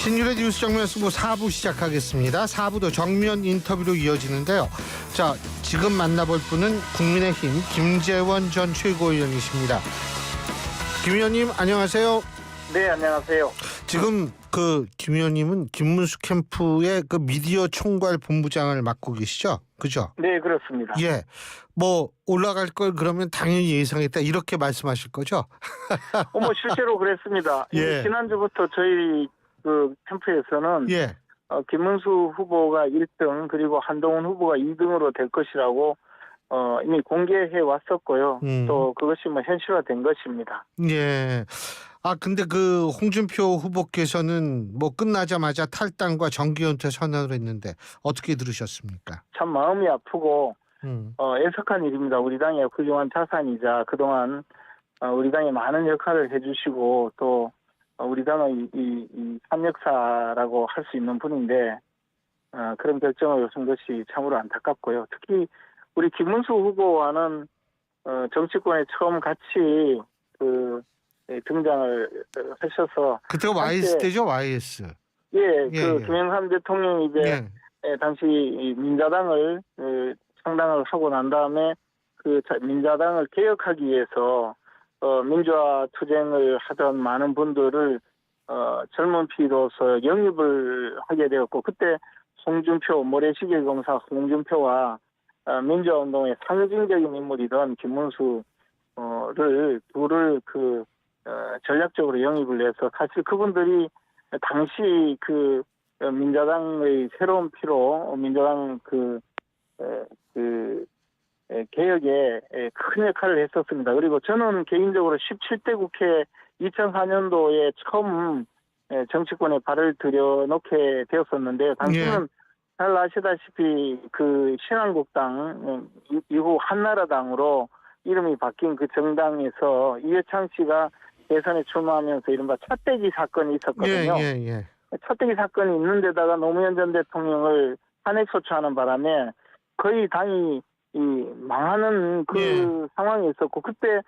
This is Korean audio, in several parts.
신율의 뉴스 정면 승부 4부 시작하겠습니다. 4부도 정면 인터뷰로 이어지는데요. 자, 지금 만나볼 분은 국민의힘 김재원 전 최고위원이십니다. 김 의원님 안녕하세요. 네, 안녕하세요. 지금 김 의원님은 김문수 캠프의 미디어 총괄 본부장을 맡고 계시죠? 그죠? 네, 그렇습니다. 예. 뭐 올라갈 걸 그러면 당연히 예상했다 이렇게 말씀하실 거죠? 실제로 그랬습니다. 예. 지난주부터 저희 캠프에서는 예. 김문수 후보가 1등 그리고 한동훈 후보가 2등으로 될 것이라고 이미 공개해 왔었고요. 또 그것이 현실화된 것입니다. 예. 근데 홍준표 후보께서는 끝나자마자 탈당과 정기은퇴 선언을 했는데 어떻게 들으셨습니까? 참 마음이 아프고 애석한 일입니다. 우리 당의 훌륭한 자산이자 그동안 우리 당에 많은 역할을 해주시고 또 우리 당의 이 삼역사라고 할 수 있는 분인데 그런 결정을 요청 것이 참으로 안타깝고요. 특히 우리 김문수 후보와는 정치권에 처음 같이 등장을 하셔서 그때가 YS 때죠, YS. 예, 김영삼 대통령이 이제 당시 민자당을 창당을 하고 난 다음에 민자당을 개혁하기 위해서 민주화 투쟁을 하던 많은 분들을 젊은 피로서 영입을 하게 되었고 그때 홍준표 모래시계 검사 홍준표와 민주화 운동의 상징적인 인물이던 김문수를 둘을 전략적으로 영입을 해서 사실 그분들이 당시 민자당의 새로운 피로 민자당 개혁에 큰 역할을 했었습니다. 그리고 저는 개인적으로 17대 국회 2004년도에 처음 정치권에 발을 들여놓게 되었었는데 당시는 잘 아시다시피 신한국당 이후 한나라당으로 이름이 바뀐 그 정당에서 이회창 씨가 대선에 출마하면서 이른바 차떼기 사건이 있었거든요. 차떼기 사건이 있는 데다가 노무현 전 대통령을 탄핵 소추하는 바람에 거의 당이 망하는 상황이 있었고 그때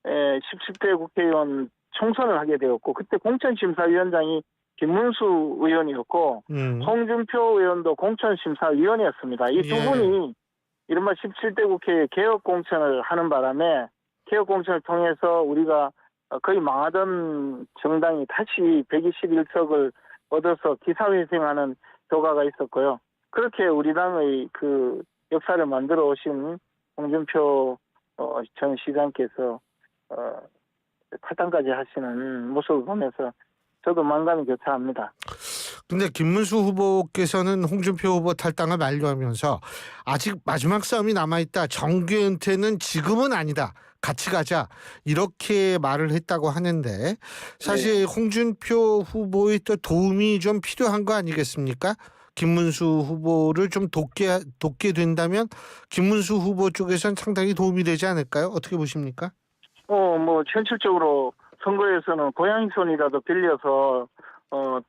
17대 국회의원 총선을 하게 되었고 그때 공천심사위원장이 김문수 의원이었고 홍준표 의원도 공천심사위원이었습니다. 이 두 분이 이른바 17대 국회 개혁 공천을 하는 바람에 개혁 공천을 통해서 우리가 거의 망하던 정당이 다시 121석을 얻어서 기사회생하는 효과가 있었고요. 그렇게 우리 당의 역사를 만들어 오신 홍준표 전 시장께서 탈당까지 하시는 모습을 보면서 저도 만감이 교차합니다. 근데 김문수 후보께서는 홍준표 후보 탈당을 만류하면서 아직 마지막 싸움이 남아있다. 정계 은퇴는 지금은 아니다. 같이 가자. 이렇게 말을 했다고 하는데 사실 홍준표 후보의 또 도움이 좀 필요한 거 아니겠습니까? 김문수 후보를 좀 돕게 된다면 김문수 후보 쪽에선 상당히 도움이 되지 않을까요? 어떻게 보십니까? 현실적으로 선거에서는 고양이 손이라도 빌려서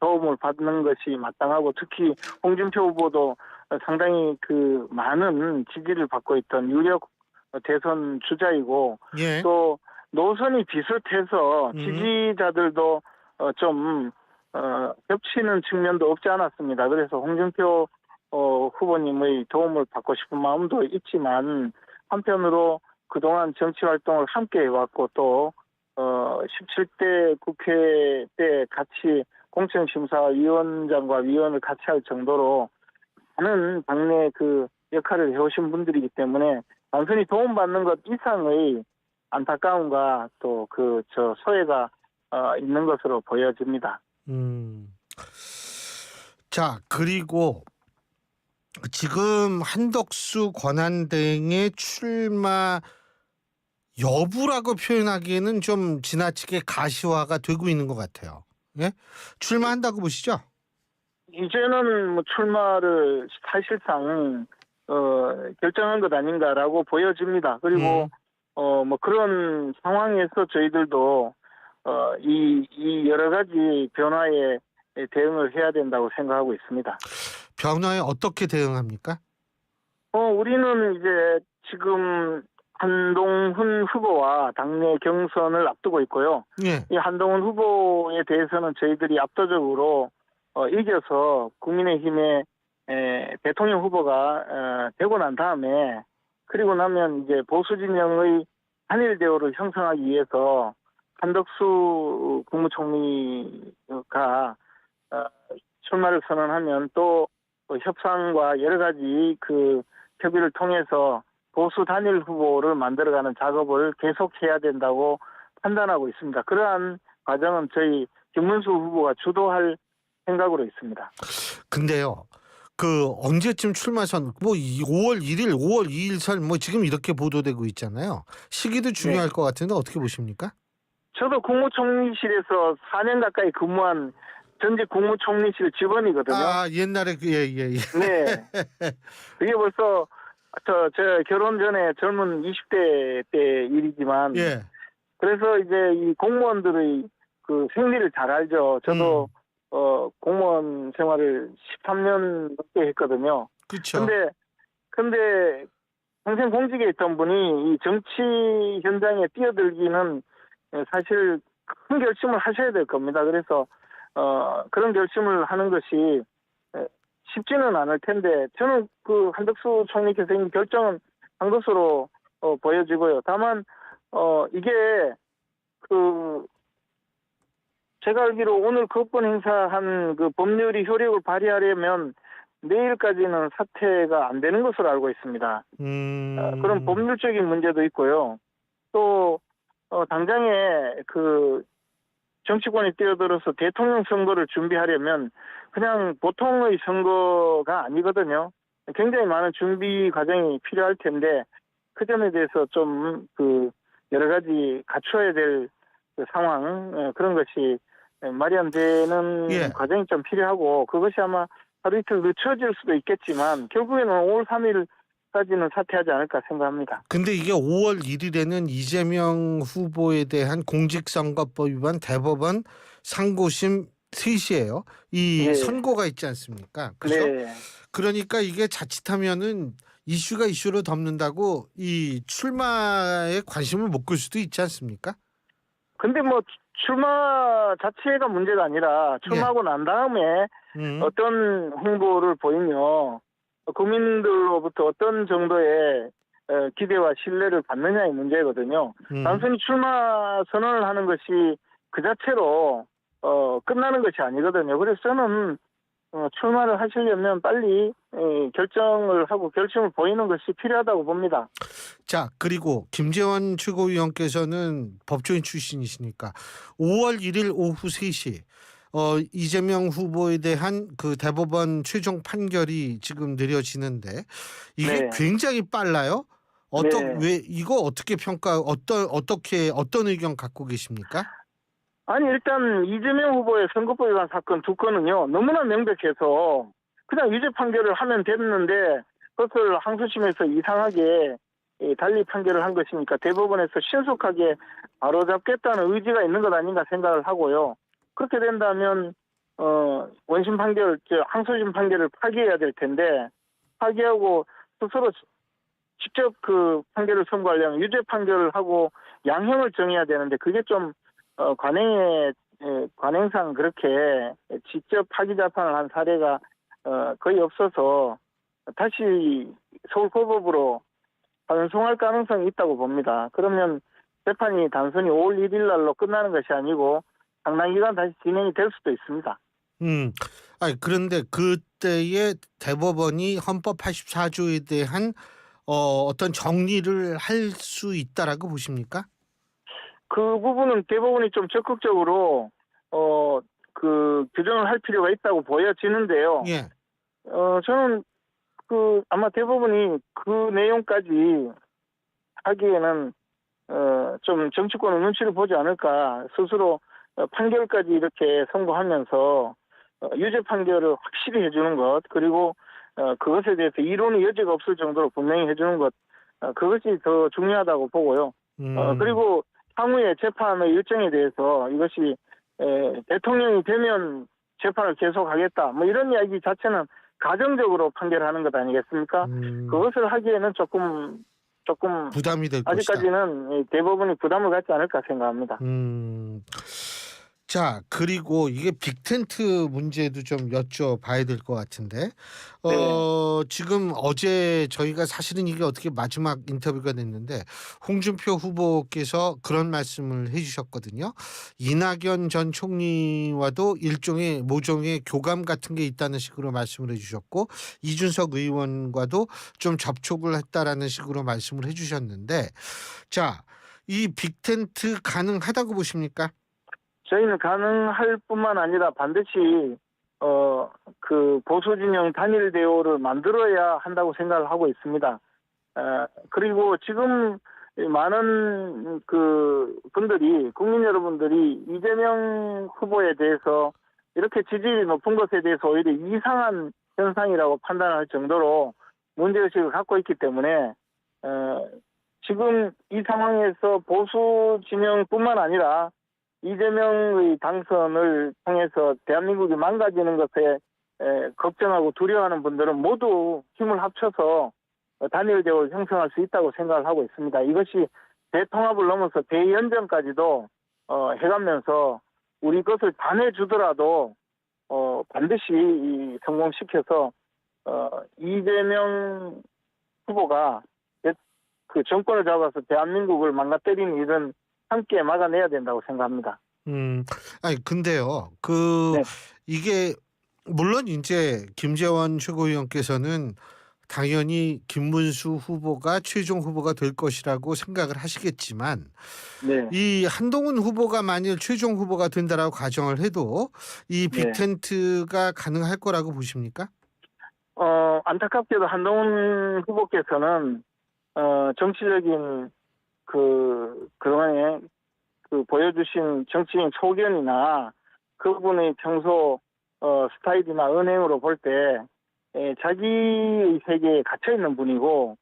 도움을 받는 것이 마땅하고 특히 홍준표 후보도 상당히 많은 지지를 받고 있던 유력 대선 주자이고 또 노선이 비슷해서 지지자들도 좀 겹치는 측면도 없지 않았습니다. 그래서 홍준표 후보님의 도움을 받고 싶은 마음도 있지만 한편으로 그동안 정치 활동을 함께 해왔고 또 17대 국회 때 같이 공천심사위원장과 위원을 같이 할 정도로 많은 당내 역할을 해오신 분들이기 때문에 단순히 도움받는 것 이상의 안타까움과 또 소외가 있는 것으로 보여집니다. 자, 그리고 지금 한덕수 권한대행의 출마 여부라고 표현하기에는 좀 지나치게 가시화가 되고 있는 것 같아요. 예? 출마한다고 보시죠? 이제는 출마를 사실상 결정한 것 아닌가라고 보여집니다. 그리고 그런 상황에서 저희들도 이 여러 가지 변화에 대응을 해야 된다고 생각하고 있습니다. 변화에 어떻게 대응합니까? 우리는 이제 지금 한동훈 후보와 당내 경선을 앞두고 있고요. 이 한동훈 후보에 대해서는 저희들이 압도적으로 이겨서 국민의힘의 대통령 후보가 되고 난 다음에 그리고 나면 이제 보수 진영의 한일 대우를 형성하기 위해서 한덕수 국무총리가 출마를 선언하면 또 협상과 여러 가지 그 협의를 통해서 보수 단일 후보를 만들어가는 작업을 계속해야 된다고 판단하고 있습니다. 그러한 과정은 저희 김문수 후보가 주도할 생각으로 있습니다. 근데요. 그 언제쯤 출마선 뭐 5월 1일, 5월 2일 설 뭐 지금 이렇게 보도되고 있잖아요. 시기도 중요할 것 같은데 어떻게 보십니까? 저도 국무총리실에서 4년 가까이 근무한 전직 국무총리실 직원이거든요. 아, 옛날에 예. 네. 그게 벌써 저 결혼 전에 젊은 20대 때 일이지만 예. 그래서 이제 이 공무원들의 그 생리를 잘 알죠. 저도 공무원 생활을 13년 넘게 했거든요. 그렇죠. 근데 평생 공직에 있던 분이 이 정치 현장에 뛰어들기는 사실 큰 결심을 하셔야 될 겁니다. 그래서 그런 결심을 하는 것이 쉽지는 않을 텐데 저는 그 한덕수 총리께서 이 결정은 한 것으로 보여지고요. 다만 이게 그 제가 알기로 오늘 거권 행사한 그 법률이 효력을 발휘하려면 내일까지는 사퇴가 안 되는 것으로 알고 있습니다. 그런 법률적인 문제도 있고요. 또 당장에 그 정치권이 뛰어들어서 대통령 선거를 준비하려면 그냥 보통의 선거가 아니거든요. 굉장히 많은 준비 과정이 필요할 텐데 그 점에 대해서 좀 그 여러 가지 갖춰야 될 그 상황 그런 것이 마련되는 과정이 좀 필요하고 그것이 아마 하루 이틀 늦춰질 수도 있겠지만 결국에는 5월 3일까지는 사퇴하지 않을까 생각합니다. 근데 이게 5월 1일에는 이재명 후보에 대한 공직선거법 위반 대법원 상고심 3시예요. 이 선고가 있지 않습니까? 그죠? 네. 그러니까 이게 자칫하면은 이슈가 이슈로 덮는다고 이 출마에 관심을 못 끌 수도 있지 않습니까? 근데 뭐 출마 자체가 문제가 아니라 출마하고 난 다음에 어떤 홍보를 보이며 국민들로부터 어떤 정도의 기대와 신뢰를 받느냐의 문제거든요. 단순히 출마 선언을 하는 것이 그 자체로 끝나는 것이 아니거든요. 그래서 저는 출마를 하시려면 빨리 결정을 하고 결심을 보이는 것이 필요하다고 봅니다. 자, 그리고 김재원 최고위원께서는 법조인 출신이시니까 5월 1일 오후 3시 이재명 후보에 대한 그 대법원 최종 판결이 지금 내려지는데 이게 굉장히 빨라요. 왜 이거 어떻게 어떤 의견 갖고 계십니까? 아니 일단 이재명 후보의 선거법 위반 사건 2건은요 너무나 명백해서 그냥 유죄 판결을 하면 됐는데 그것을 항소심에서 이상하게 달리 판결을 한 것이니까 대법원에서 신속하게 바로잡겠다는 의지가 있는 것 아닌가 생각을 하고요. 그렇게 된다면 원심 판결, 항소심 판결을 파기해야 될 텐데 파기하고 스스로 직접 그 판결을 선고하려면 유죄 판결을 하고 양형을 정해야 되는데 그게 좀 관행상 그렇게 직접 파기 재판을 한 사례가 거의 없어서 다시 서울고법으로 환송할 가능성이 있다고 봅니다. 그러면 재판이 단순히 5월 1일 날로 끝나는 것이 아니고 상당 기간 다시 진행이 될 수도 있습니다. 그런데 그때의 대법원이 헌법 84조에 대한 어떤 정리를 할 수 있다라고 보십니까? 그 부분은 대법원이 좀 적극적으로 그 규정을 할 필요가 있다고 보여지는데요. 저는 아마 대법원이 그 내용까지 하기에는 좀 정치권의 눈치를 보지 않을까. 스스로 판결까지 이렇게 선고하면서 유죄 판결을 확실히 해주는 것 그리고 그것에 대해서 이론의 여지가 없을 정도로 분명히 해주는 것 그것이 더 중요하다고 보고요. 그리고 향후의 재판의 일정에 대해서 이것이 대통령이 되면 재판을 계속하겠다 뭐 이런 이야기 자체는 가정적으로 판결하는 것 아니겠습니까? 그것을 하기에는 조금 부담이 될 아직까지는 대법원이 부담을 갖지 않을까 생각합니다. 자, 그리고 이게 빅텐트 문제도 좀 여쭤봐야 될 것 같은데, 네, 지금 어제 저희가 사실은 이게 어떻게 마지막 인터뷰가 됐는데, 홍준표 후보께서 그런 말씀을 해주셨거든요. 이낙연 전 총리와도 일종의 모종의 교감 같은 게 있다는 식으로 말씀을 해주셨고, 이준석 의원과도 좀 접촉을 했다라는 식으로 말씀을 해주셨는데, 자, 이 빅텐트 가능하다고 보십니까? 저희는 가능할 뿐만 아니라 반드시 그 보수 진영 단일 대우를 만들어야 한다고 생각을 하고 있습니다. 그리고 지금 많은 그 분들이 국민 여러분들이 이재명 후보에 대해서 이렇게 지지율이 높은 것에 대해서 오히려 이상한 현상이라고 판단할 정도로 문제의식을 갖고 있기 때문에 지금 이 상황에서 보수 진영뿐만 아니라 이재명의 당선을 통해서 대한민국이 망가지는 것에 걱정하고 두려워하는 분들은 모두 힘을 합쳐서 단일 대우를 형성할 수 있다고 생각을 하고 있습니다. 이것이 대통합을 넘어서 대연정까지도 해가면서 우리 것을 다 내주더라도 반드시 성공시켜서 이재명 후보가 그 정권을 잡아서 대한민국을 망가뜨리는 일은 함께 막아내야 된다고 생각합니다. 아니 근데요. 네, 이게 물론 인제 김재원 최고위원께서는 당연히 김문수 후보가 최종 후보가 될 것이라고 생각을 하시겠지만, 네, 이 한동훈 후보가 만일 최종 후보가 된다라고 가정을 해도 이 네. 빅텐트가 가능할 거라고 보십니까? 안타깝게도 한동훈 후보께서는 정치적인 그동안에 보여주신 정치인 소견이나 그분의 평소 스타일이나 은행으로 볼 때 자기의 세계에 갇혀 있는 분이고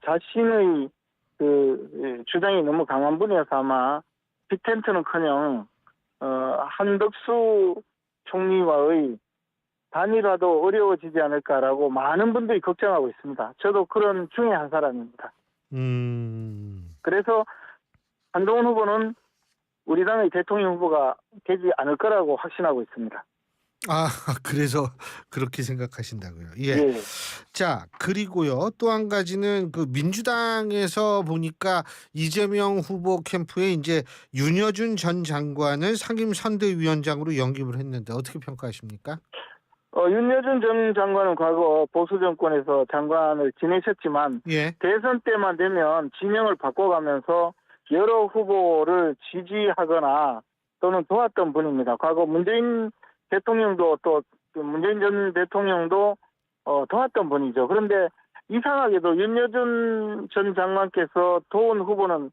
자신의 주장이 너무 강한 분이어서 아마 빅텐트는커녕 한덕수 총리와의 단일화도 어려워지지 않을까라고 많은 분들이 걱정하고 있습니다. 저도 그런 중에 한 사람입니다. 음. 그래서 한동훈 후보는 우리 당의 대통령 후보가 되지 않을 거라고 확신하고 있습니다. 아 그래서 그렇게 생각하신다고요. 예. 예. 자, 그리고요. 또 한 가지는 그 민주당에서 보니까 이재명 후보 캠프에 인제 윤여준 전 장관을 상임 선대위원장으로 영입을 했는데 어떻게 평가하십니까? 윤여준 전 장관은 과거 보수 정권에서 장관을 지내셨지만 예. 대선 때만 되면 진영을 바꿔가면서 여러 후보를 지지하거나 또는 도왔던 분입니다. 과거 문재인 대통령도 또 문재인 전 대통령도 도왔던 분이죠. 그런데 이상하게도 윤여준 전 장관께서 도운 후보는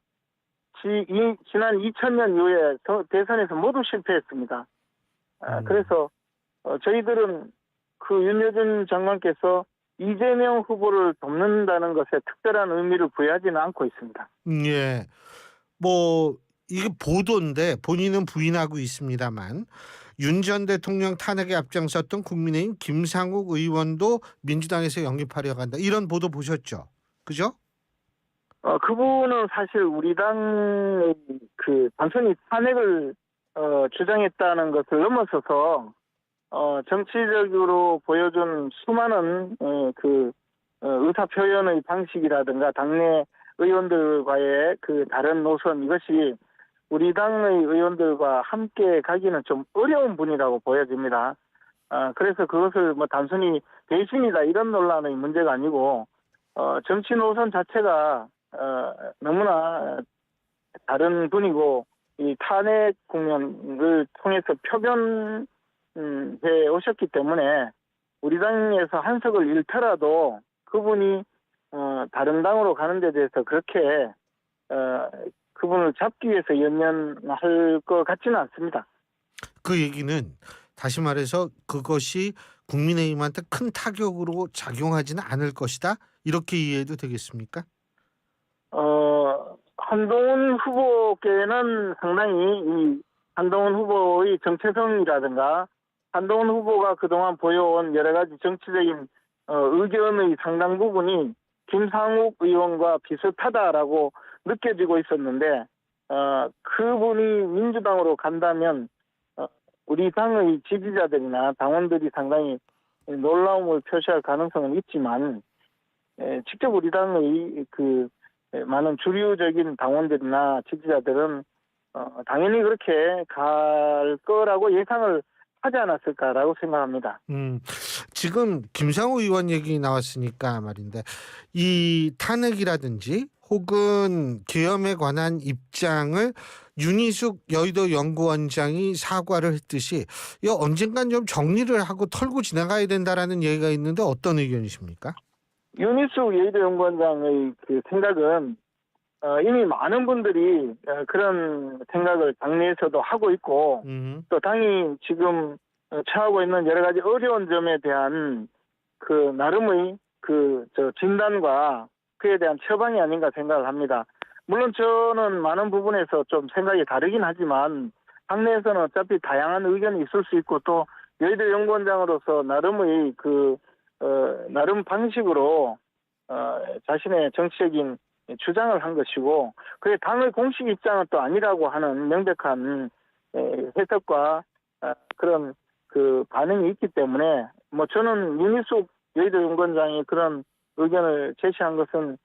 지난 2000년 이후에 대선에서 모두 실패했습니다. 그래서 저희들은 그 윤여준 장관께서 이재명 후보를 돕는다는 것에 특별한 의미를 부여하지는 않고 있습니다. 예. 뭐 이게 보도인데 본인은 부인하고 있습니다만 윤 전 대통령 탄핵에 앞장섰던 국민의힘 김상욱 의원도 민주당에서 영입하려고 한다. 이런 보도 보셨죠? 그죠? 그분은 사실 우리 당의 단순히 탄핵을 주장했다는 것을 넘어서서 정치적으로 보여준 수많은 의사 표현의 방식이라든가 당내 의원들과의 다른 노선, 이것이 우리 당의 의원들과 함께 가기는 좀 어려운 분이라고 보여집니다. 그래서 그것을 뭐 단순히 배신이다 이런 논란의 문제가 아니고 정치 노선 자체가 너무나 다른 분이고 이 탄핵 국면을 통해서 표변해 오셨기 때문에 우리 당에서 한석을 잃더라도 그분이 다른 당으로 가는 데 대해서 그렇게 그분을 잡기 위해서 연연할 것 같지는 않습니다. 그 얘기는 다시 말해서 그것이 국민의힘한테 큰 타격으로 작용하지는 않을 것이다. 이렇게 이해해도 되겠습니까? 한동훈 후보께는 상당히 이 한동훈 후보의 정체성이라든가 한동훈 후보가 그동안 보여온 여러 가지 정치적인 의견의 상당 부분이 김상욱 의원과 비슷하다라고 느껴지고 있었는데 그분이 민주당으로 간다면 우리 당의 지지자들이나 당원들이 상당히 놀라움을 표시할 가능성은 있지만 직접 우리 당의 그 많은 주류적인 당원들이나 지지자들은 당연히 그렇게 갈 거라고 예상을 하지 않았을까라고 생각합니다. 지금 김상우 의원 얘기 나왔으니까 말인데 이 탄핵이라든지 혹은 계엄에 관한 입장을 윤희숙 여의도 연구원장이 사과를 했듯이 이거 언젠간 좀 정리를 하고 털고 지나가야 된다라는 얘기가 있는데 어떤 의견이십니까? 윤희숙 여의도 연구원장의 그 생각은 이미 많은 분들이 그런 생각을 당내에서도 하고 있고 또 당이 지금 처하고 있는 여러 가지 어려운 점에 대한 그 나름의 진단과 그에 대한 처방이 아닌가 생각을 합니다. 물론 저는 많은 부분에서 좀 생각이 다르긴 하지만 당내에서는 어차피 다양한 의견이 있을 수 있고 또 여의도 연구원장으로서 나름의 나름 방식으로 자신의 정치적인 주장을 한 것이고 그게 당의 공식 입장은 또 아니라고 하는 명백한 해석과 그런 그 반응이 있기 때문에 뭐 저는 윤희숙 여의도 연구원장이 그런 의견을 제시한 것은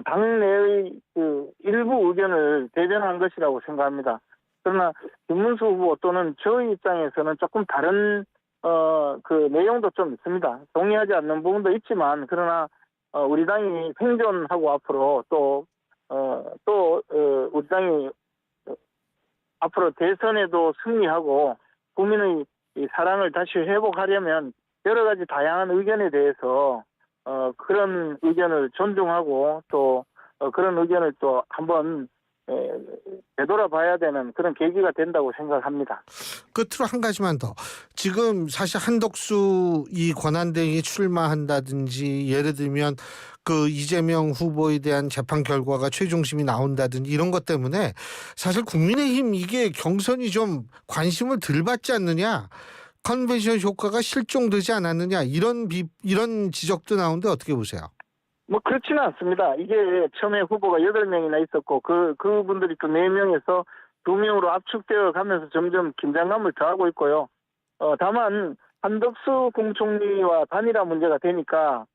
당내의 그 일부 의견을 대변한 것이라고 생각합니다. 그러나 김문수 후보 또는 저의 입장에서는 조금 다른 그 내용도 좀 있습니다. 동의하지 않는 부분도 있지만 그러나 우리 당이 생존하고 앞으로 또 우리 당이 앞으로 대선에도 승리하고 국민의 이 사랑을 다시 회복하려면 여러 가지 다양한 의견에 대해서 그런 의견을 존중하고 또 그런 의견을 또 한번 되돌아봐야 되는 그런 계기가 된다고 생각합니다. 끝으로 한 가지만 더. 지금 사실 한덕수 이 권한대행이 출마한다든지 예를 들면 그 이재명 후보에 대한 재판 결과가 최종심이 나온다든지 이런 것 때문에 사실 국민의힘 이게 경선이 좀 관심을 덜 받지 않느냐. 컨벤션 효과가 실종되지 않았느냐 이런 지적도 나오는데 어떻게 보세요? 뭐 그렇지는 않습니다. 이게 처음에 후보가 8명이나 있었고 그분들이 또 4명에서 2명으로 압축되어 가면서 점점 긴장감을 더하고 있고요. 다만 한덕수 국무총리와 단일화 문제가 되니까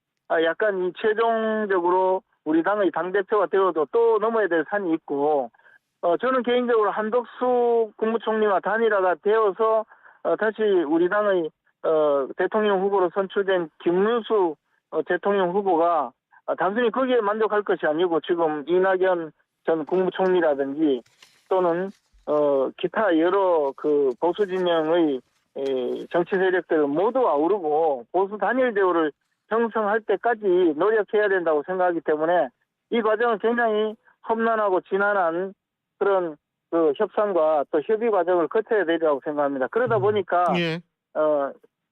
약간 이 최종적으로 우리 당의 당대표가 되어도 또 넘어야 될 산이 있고 저는 개인적으로 한덕수 국무총리와 단일화가 되어서 다시 우리 당의 대통령 후보로 선출된 김문수 대통령 후보가 단순히 거기에 만족할 것이 아니고 지금 이낙연 전 국무총리라든지 또는 기타 여러 그 보수 진영의 정치 세력들을 모두 아우르고 보수 단일 대우를 형성할 때까지 노력해야 된다고 생각하기 때문에 이 과정은 굉장히 험난하고 지난한 그런 그 협상과 또 협의 과정을 거쳐야 되리라고 생각합니다. 그러다 보니까 예.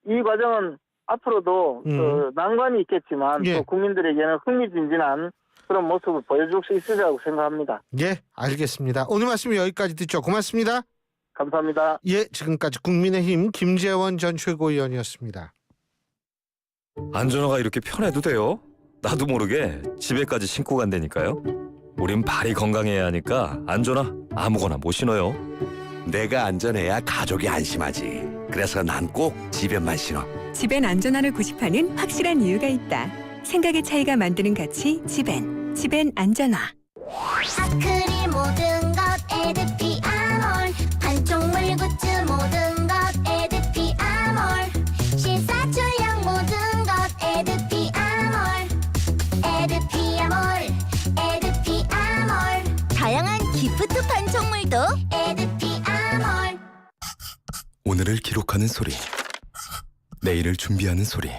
이 과정은 앞으로도 난관이 있겠지만 예. 또 국민들에게는 흥미진진한 그런 모습을 보여줄 수 있으리라고 생각합니다. 예, 알겠습니다. 오늘 말씀 여기까지 듣죠. 고맙습니다. 감사합니다. 예, 지금까지 국민의힘 김재원 전 최고위원이었습니다. 안전화가 이렇게 편해도 돼요? 나도 모르게 집에까지 신고 간다니까요. 우린 발이 건강해야 하니까 안전화 아무거나 못 신어요. 내가 안전해야 가족이 안심하지. 그래서 난 꼭 집에만 신어. 집엔 안전함을 구십하는 확실한 이유가 있다. 생각의 차이가 만드는 가치 집엔 안전화. 아크릴 모든 것 에드피 아몰 반쪽물 굿즈 모든 것 에드피 아몰 신사출력 모든 것 에드피 아몰 에드피 아몰 에드피 아몰 다양한 기프트 반쪽물도 에드피 아몰 오늘을 기록하는 소리, 내일을 준비하는 소리,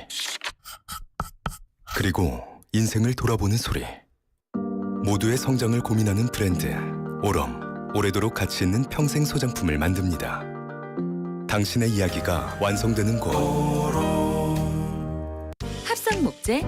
그리고 인생을 돌아보는 소리. 모두의 성장을 고민하는 브랜드 오럼, 오래도록 가치 있는 평생 소장품을 만듭니다. 당신의 이야기가 완성되는 곳 합성 목재